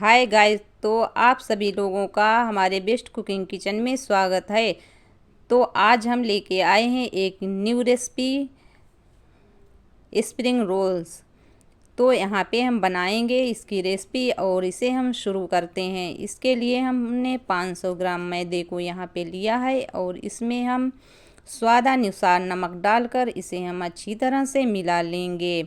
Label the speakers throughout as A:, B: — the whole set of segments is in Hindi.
A: Hi guys. तो आप सभी लोगों का हमारे बेस्ट कुकिंग किचन में स्वागत है। तो आज हम लेके आए हैं एक न्यू रेसिपी, स्प्रिंग रोल्स। तो यहाँ पे हम बनाएंगे इसकी रेसिपी और इसे हम शुरू करते हैं। इसके लिए हमने 500 ग्राम मैदे को यहाँ पे लिया है और इसमें हम स्वादानुसार नमक डालकर इसे हम अच्छी तरह से मिला लेंगे।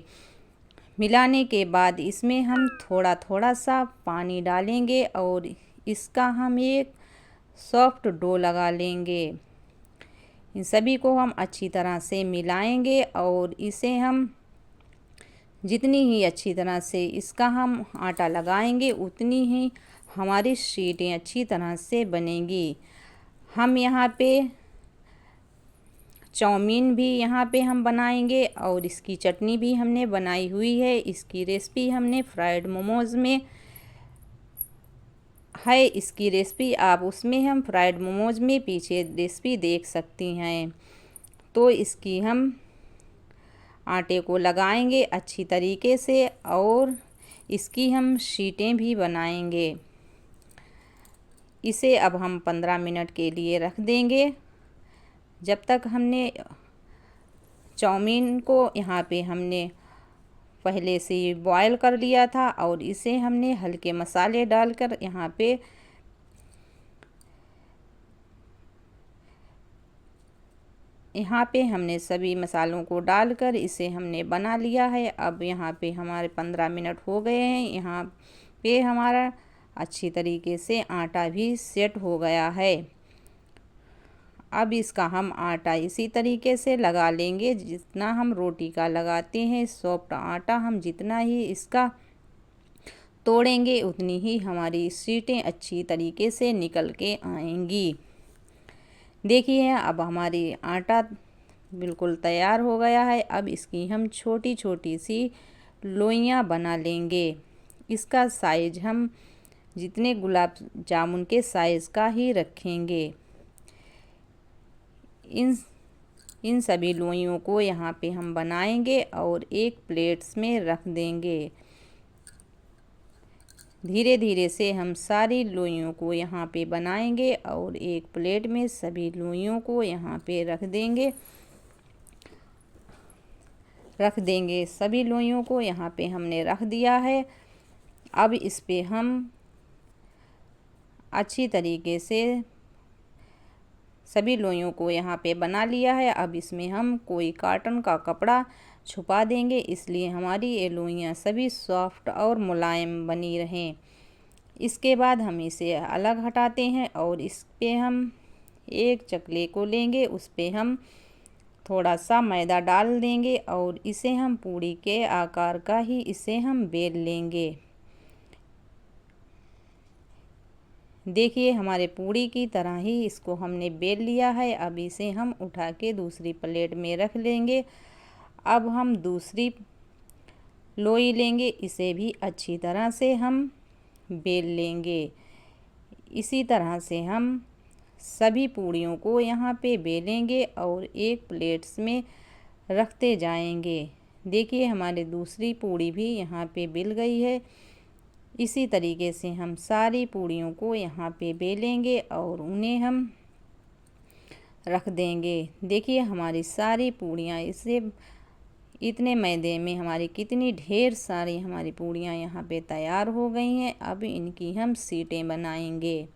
A: मिलाने के बाद इसमें हम थोड़ा थोड़ा सा पानी डालेंगे और इसका हम एक सॉफ्ट डो लगा लेंगे। इन सभी को हम अच्छी तरह से मिलाएंगे और इसे हम जितनी ही अच्छी तरह से इसका हम आटा लगाएंगे उतनी ही हमारी शीटें अच्छी तरह से बनेंगी। हम यहाँ पे चाउमीन भी यहाँ पे हम बनाएंगे और इसकी चटनी भी हमने बनाई हुई है। इसकी रेसिपी हमने फ्राइड मोमोज़ में है। इसकी रेसिपी आप उसमें हम फ्राइड मोमोज़ में पीछे रेसिपी देख सकती हैं। तो इसकी हम आटे को लगाएंगे अच्छी तरीके से और इसकी हम शीटें भी बनाएंगे। इसे अब हम 15 मिनट के लिए रख देंगे। जब तक हमने चाउमीन को यहाँ पे हमने पहले से बॉयल कर लिया था और इसे हमने हल्के मसाले डालकर यहाँ पे हमने सभी मसालों को डालकर इसे हमने बना लिया है। अब यहाँ पे हमारे 15 मिनट हो गए हैं। यहाँ पे हमारा अच्छी तरीके से आटा भी सेट हो गया है। अब इसका हम आटा इसी तरीके से लगा लेंगे जितना हम रोटी का लगाते हैं। सॉफ्ट आटा हम जितना ही इसका तोड़ेंगे उतनी ही हमारी शीटें अच्छी तरीके से निकल के आएंगी। देखिए अब हमारी आटा बिल्कुल तैयार हो गया है। अब इसकी हम छोटी छोटी सी लोइयाँ बना लेंगे। इसका साइज हम जितने गुलाब जामुन के साइज़ का ही रखेंगे। इन सभी लोइयों को यहाँ पे हम बनाएंगे और एक प्लेट्स में रख देंगे। धीरे धीरे से हम सारी लोइयों को यहाँ पे बनाएंगे और एक प्लेट में सभी लोइयों को यहाँ पे रख देंगे। सभी लोइयों को यहाँ पे हमने रख दिया है। अब इस पे हम अच्छी तरीके से सभी लोइयों को यहाँ पे बना लिया है। अब इसमें हम कोई कॉटन का कपड़ा छुपा देंगे, इसलिए हमारी ये लोइयाँ सभी सॉफ्ट और मुलायम बनी रहें। इसके बाद हम इसे अलग हटाते हैं और इस पे हम एक चकले को लेंगे, उस पे हम थोड़ा सा मैदा डाल देंगे और इसे हम पूड़ी के आकार का ही इसे हम बेल लेंगे। देखिए हमारे पूड़ी की तरह ही इसको हमने बेल लिया है। अब इसे हम उठा के दूसरी प्लेट में रख लेंगे। अब हम दूसरी लोई लेंगे, इसे भी अच्छी तरह से हम बेल लेंगे। इसी तरह से हम सभी पूड़ियों को यहाँ पे बेलेंगे और एक प्लेट्स में रखते जाएंगे। देखिए हमारी दूसरी पूड़ी भी यहाँ पे बिल गई है। इसी तरीके से हम सारी पूड़ियों को यहाँ पे बेलेंगे और उन्हें हम रख देंगे। देखिए हमारी सारी पूड़ियाँ इतने मैदे में हमारी कितनी ढेर सारी हमारी पूड़ियाँ यहाँ पे तैयार हो गई हैं। अब इनकी हम सीटें बनाएंगे।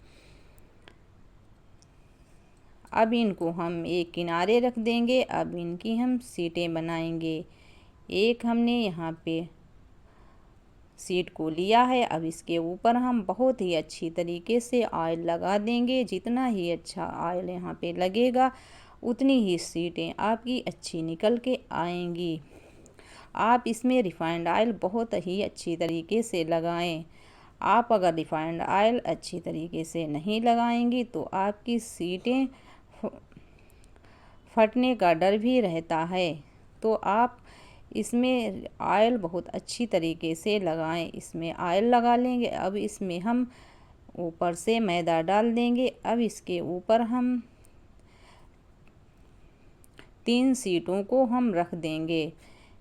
A: अब इनको हम एक किनारे रख देंगे। अब इनकी हम सीटें बनाएंगे। एक हमने यहाँ पे सीट को लिया है। अब इसके ऊपर हम बहुत ही अच्छी तरीके से ऑयल लगा देंगे। जितना ही अच्छा ऑयल यहाँ पे लगेगा उतनी ही सीटें आपकी अच्छी निकल के आएंगी। आप इसमें रिफाइंड ऑयल बहुत ही अच्छी तरीके से लगाएं। आप अगर रिफाइंड ऑयल अच्छी तरीके से नहीं लगाएंगी तो आपकी सीटें फटने का डर भी रहता है। तो आप इसमें ऑयल बहुत अच्छी तरीके से लगाएं। इसमें ऑयल लगा लेंगे। अब इसमें हम ऊपर से मैदा डाल देंगे। अब इसके ऊपर हम 3 सीटों को हम रख देंगे।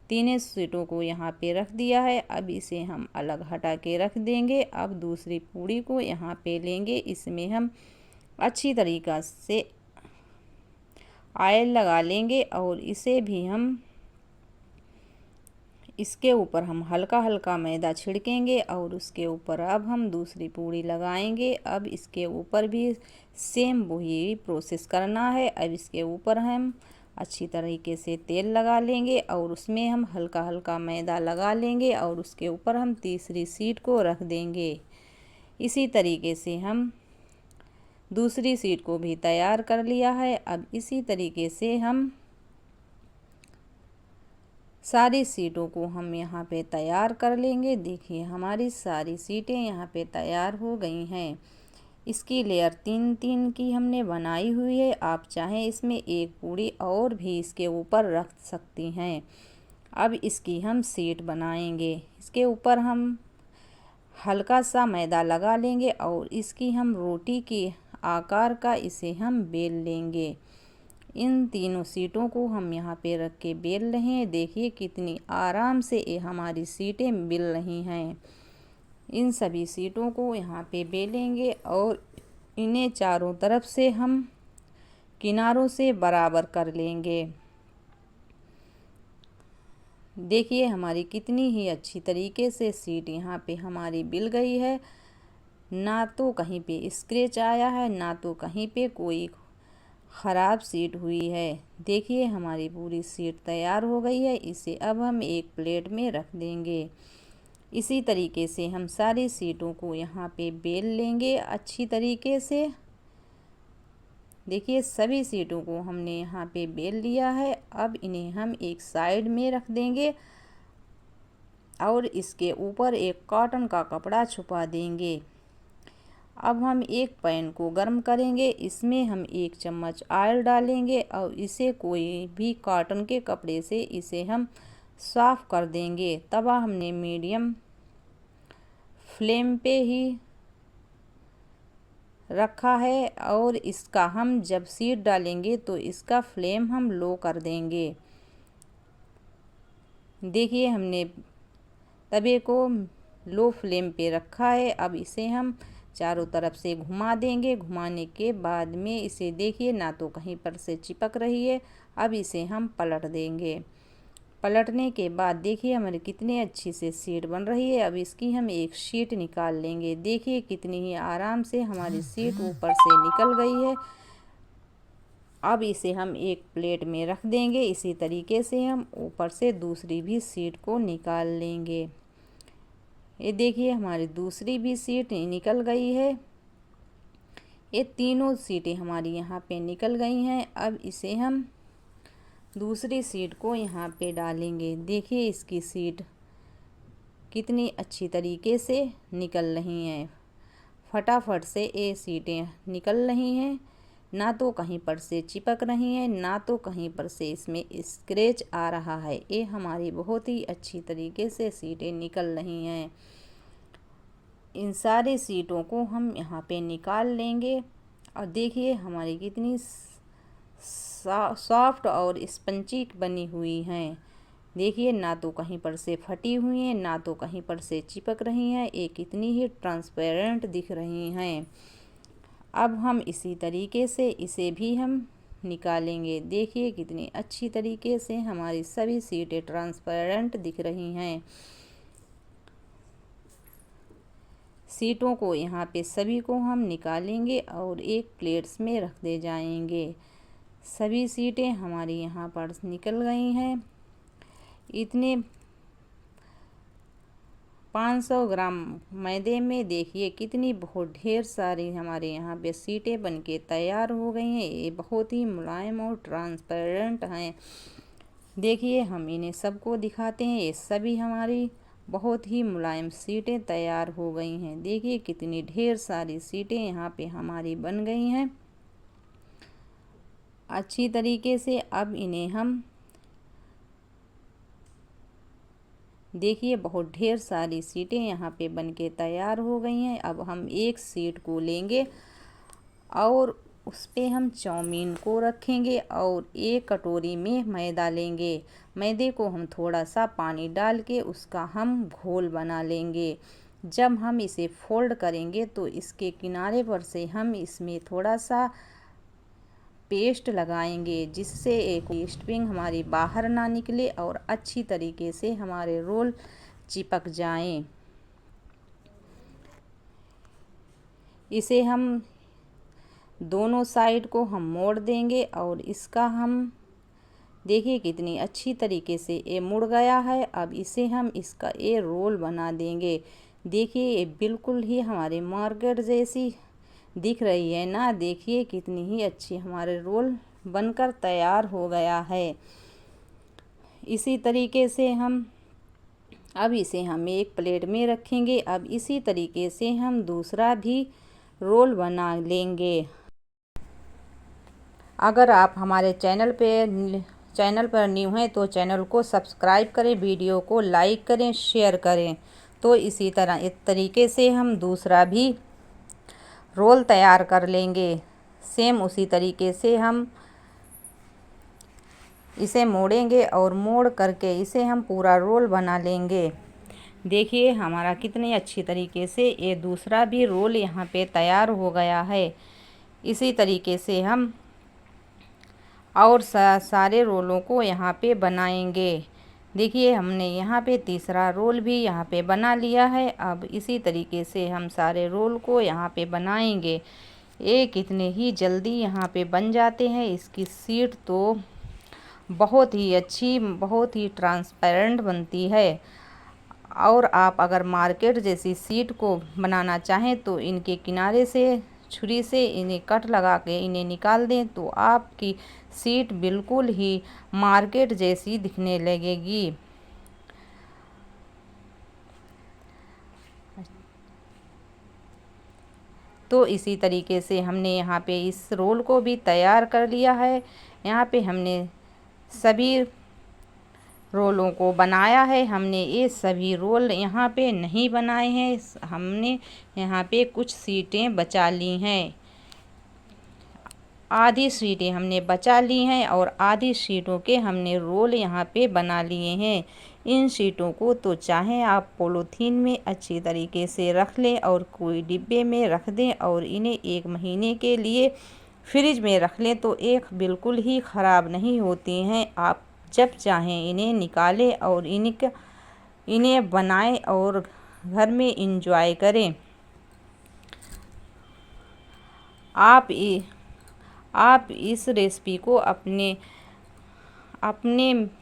A: तीनों सीटों को यहाँ पे रख दिया है। अब इसे हम अलग हटा के रख देंगे। अब दूसरी पूड़ी को यहाँ पे लेंगे, इसमें हम अच्छी तरीक़ा से ऑयल लगा लेंगे और इसे भी हम इसके ऊपर हम हल्का हल्का मैदा छिड़केंगे और उसके ऊपर अब हम दूसरी पूड़ी लगाएंगे। अब इसके ऊपर भी सेम वही प्रोसेस करना है। अब इसके ऊपर हम अच्छी तरीके से तेल लगा लेंगे और उसमें हम हल्का हल्का मैदा लगा लेंगे और उसके ऊपर हम तीसरी शीट को रख देंगे। इसी तरीके से हम दूसरी शीट को भी तैयार कर लिया है। अब इसी तरीके से हम सारी सीटों को हम यहाँ पे तैयार कर लेंगे। देखिए हमारी सारी सीटें यहाँ पे तैयार हो गई हैं। इसकी लेयर 3-3 की हमने बनाई हुई है। आप चाहें इसमें एक पूड़ी और भी इसके ऊपर रख सकती हैं। अब इसकी हम सीट बनाएंगे। इसके ऊपर हम हल्का सा मैदा लगा लेंगे और इसकी हम रोटी के आकार का इसे हम बेल लेंगे। इन तीनों सीटों को हम यहाँ पे रख के बेल रहे हैं। देखिए कितनी आराम से ये हमारी सीटें बेल रही हैं। इन सभी सीटों को यहाँ पे बेलेंगे और इन्हें चारों तरफ से हम किनारों से बराबर कर लेंगे। देखिए हमारी कितनी ही अच्छी तरीके से सीट यहाँ पे हमारी बिल गई है। ना तो कहीं पे स्क्रैच आया है, ना तो कहीं पे कोई ख़राब सीट हुई है। देखिए हमारी पूरी सीट तैयार हो गई है। इसे अब हम एक प्लेट में रख देंगे। इसी तरीके से हम सारी सीटों को यहाँ पे बेल लेंगे अच्छी तरीके से। देखिए सभी सीटों को हमने यहाँ पे बेल लिया है। अब इन्हें हम एक साइड में रख देंगे और इसके ऊपर एक कॉटन का कपड़ा छुपा देंगे। अब हम एक पैन को गर्म करेंगे। इसमें हम 1 चम्मच ऑयल डालेंगे और इसे कोई भी कॉटन के कपड़े से इसे हम साफ़ कर देंगे। तवा हमने मीडियम फ्लेम पे ही रखा है और इसका हम जब सीट डालेंगे तो इसका फ्लेम हम लो कर देंगे। देखिए हमने तवे को लो फ्लेम पे रखा है। अब इसे हम चारों तरफ से घुमा देंगे। घुमाने के बाद में इसे देखिए ना तो कहीं पर से चिपक रही है। अब इसे हम पलट देंगे। पलटने के बाद देखिए हमारी कितनी अच्छी से सीट बन रही है। अब इसकी हम एक शीट निकाल लेंगे। देखिए कितनी ही आराम से हमारी सीट ऊपर से निकल गई है। अब इसे हम एक प्लेट में रख देंगे। इसी तरीके से हम ऊपर से दूसरी भी सीट को निकाल लेंगे। ये देखिए हमारी दूसरी भी सीट निकल गई है। ये तीनों सीटें हमारी यहाँ पे निकल गई हैं। अब इसे हम दूसरी सीट को यहाँ पे डालेंगे। देखिए इसकी सीट कितनी अच्छी तरीके से निकल रही हैं। फटाफट से ये सीटें निकल रही हैं। ना तो कहीं पर से चिपक रही हैं, ना तो कहीं पर से इसमें स्क्रैच आ रहा है। ये हमारी बहुत ही अच्छी तरीके से सीटें निकल रही हैं। इन सारी सीटों को हम यहाँ पे निकाल लेंगे और देखिए हमारी कितनी सॉफ्ट और स्पंजी बनी हुई हैं। देखिए ना तो कहीं पर से फटी हुई हैं, ना तो कहीं पर से चिपक रही हैं। ये कितनी ही ट्रांसपेरेंट दिख रही हैं। अब हम इसी तरीके से इसे भी हम निकालेंगे। देखिए कितनी अच्छी तरीके से हमारी सभी सीटें ट्रांसपेरेंट दिख रही हैं। सीटों को यहाँ पे सभी को हम निकालेंगे और एक प्लेट्स में रख दे जाएंगे। सभी सीटें हमारी यहाँ पर निकल गई हैं। इतने 500 ग्राम मैदे में देखिए कितनी बहुत ढेर सारी हमारे यहाँ पे सीटें बनके तैयार हो गई हैं। ये बहुत ही मुलायम और ट्रांसपेरेंट हैं। देखिए हम इन्हें सबको दिखाते हैं। ये सभी हमारी बहुत ही मुलायम सीटें तैयार हो गई हैं। देखिए कितनी ढेर सारी सीटें यहाँ पे हमारी बन गई हैं अच्छी तरीके से। अब इन्हें हम देखिए बहुत ढेर सारी सीटें यहाँ पे बनके तैयार हो गई हैं। अब हम एक सीट को लेंगे और उस पे हम चाउमीन को रखेंगे और एक कटोरी में मैदा लेंगे। मैदे को हम थोड़ा सा पानी डाल के उसका हम घोल बना लेंगे। जब हम इसे फोल्ड करेंगे तो इसके किनारे पर से हम इसमें थोड़ा सा पेस्ट लगाएंगे, जिससे एक पेस्टिंग हमारी बाहर ना निकले और अच्छी तरीके से हमारे रोल चिपक जाएं। इसे हम दोनों साइड को हम मोड़ देंगे और इसका हम देखिए कितनी अच्छी तरीके से ये मुड़ गया है। अब इसे हम इसका ये रोल बना देंगे। देखिए ये बिल्कुल ही हमारे मार्केट जैसी दिख रही है ना। देखिए कितनी ही अच्छी हमारे रोल बनकर तैयार हो गया है। इसी तरीके से अब इसे हम एक प्लेट में रखेंगे। अब इसी तरीके से हम दूसरा भी रोल बना लेंगे। अगर आप हमारे चैनल पर न्यू हैं तो चैनल को सब्सक्राइब करें, वीडियो को लाइक करें, शेयर करें। तो इसी तरह इस तरीके से हम दूसरा भी रोल तैयार कर लेंगे। सेम उसी तरीके से हम इसे मोड़ेंगे और मोड़ करके इसे हम पूरा रोल बना लेंगे। देखिए हमारा कितनी अच्छी तरीके से ये दूसरा भी रोल यहाँ पे तैयार हो गया है। इसी तरीके से हम और सारे रोलों को यहाँ पे बनाएंगे। देखिए हमने यहाँ पे तीसरा रोल भी यहाँ पे बना लिया है। अब इसी तरीके से हम सारे रोल को यहाँ पे बनाएंगे। ये कितने ही जल्दी यहाँ पे बन जाते हैं। इसकी शीट तो बहुत ही अच्छी, बहुत ही ट्रांसपेरेंट बनती है। और आप अगर मार्केट जैसी शीट को बनाना चाहें तो इनके किनारे से छुरी से इन्हें कट लगा के इन्हें निकाल दें तो आपकी शीट बिल्कुल ही मार्केट जैसी दिखने लगेगी। तो इसी तरीके से हमने यहाँ पे इस रोल को भी तैयार कर लिया है। यहाँ पे हमने सभी रोलों को बनाया है। हमने ये सभी रोल यहाँ पे नहीं बनाए हैं, हमने यहाँ पे कुछ सीटें बचा ली हैं। आधी सीटें हमने बचा ली हैं और आधी सीटों के हमने रोल यहाँ पे बना लिए हैं। इन सीटों को तो चाहे आप पॉलीथीन में अच्छी तरीके से रख लें और कोई डिब्बे में रख दें और इन्हें 1 महीने के लिए फ्रिज में रख लें तो बिल्कुल ही ख़राब नहीं होती हैं। आप जब चाहें इन्हें निकालें और इन्हें बनाएं और घर में इंजॉय करें। आप इस रेसिपी को अपने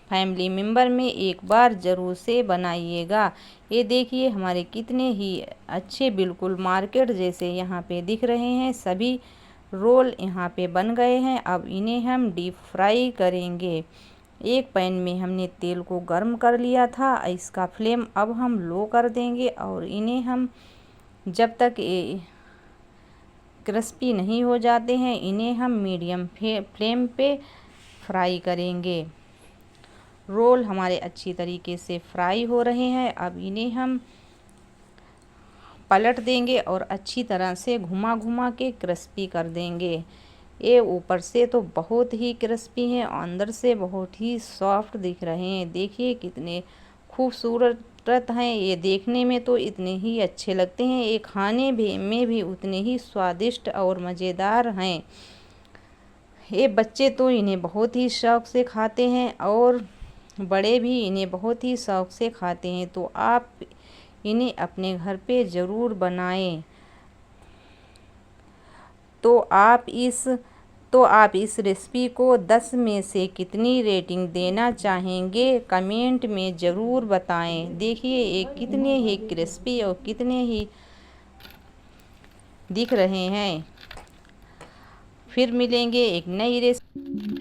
A: फैमिली मेम्बर में एक बार ज़रूर से बनाइएगा। ये देखिए हमारे कितने ही अच्छे बिल्कुल मार्केट जैसे यहाँ पे दिख रहे हैं। सभी रोल यहाँ पे बन गए हैं। अब इन्हें हम डीप फ्राई करेंगे। एक पैन में हमने तेल को गर्म कर लिया था। इसका फ्लेम अब हम लो कर देंगे और इन्हें हम जब तक ये क्रिस्पी नहीं हो जाते हैं इन्हें हम मीडियम फ्लेम पे फ्राई करेंगे। रोल हमारे अच्छी तरीके से फ्राई हो रहे हैं। अब इन्हें हम पलट देंगे और अच्छी तरह से घुमा घुमा के क्रिस्पी कर देंगे। ये ऊपर से तो बहुत ही क्रिस्पी हैं और अंदर से बहुत ही सॉफ्ट दिख रहे हैं। देखिए कितने खूबसूरत हैं। ये देखने में तो इतने ही अच्छे लगते हैं, ये खाने में भी उतने ही स्वादिष्ट और मज़ेदार हैं। ये बच्चे तो इन्हें बहुत ही शौक़ से खाते हैं और बड़े भी इन्हें बहुत ही शौक़ से खाते हैं। तो आप इन्हें अपने घर पे ज़रूर बनाएं। तो आप इस रेसिपी को 10 में से कितनी रेटिंग देना चाहेंगे कमेंट में ज़रूर बताएं। देखिए ये कितने ही क्रिस्पी और कितने ही दिख रहे हैं। फिर मिलेंगे एक नई रेसिपी।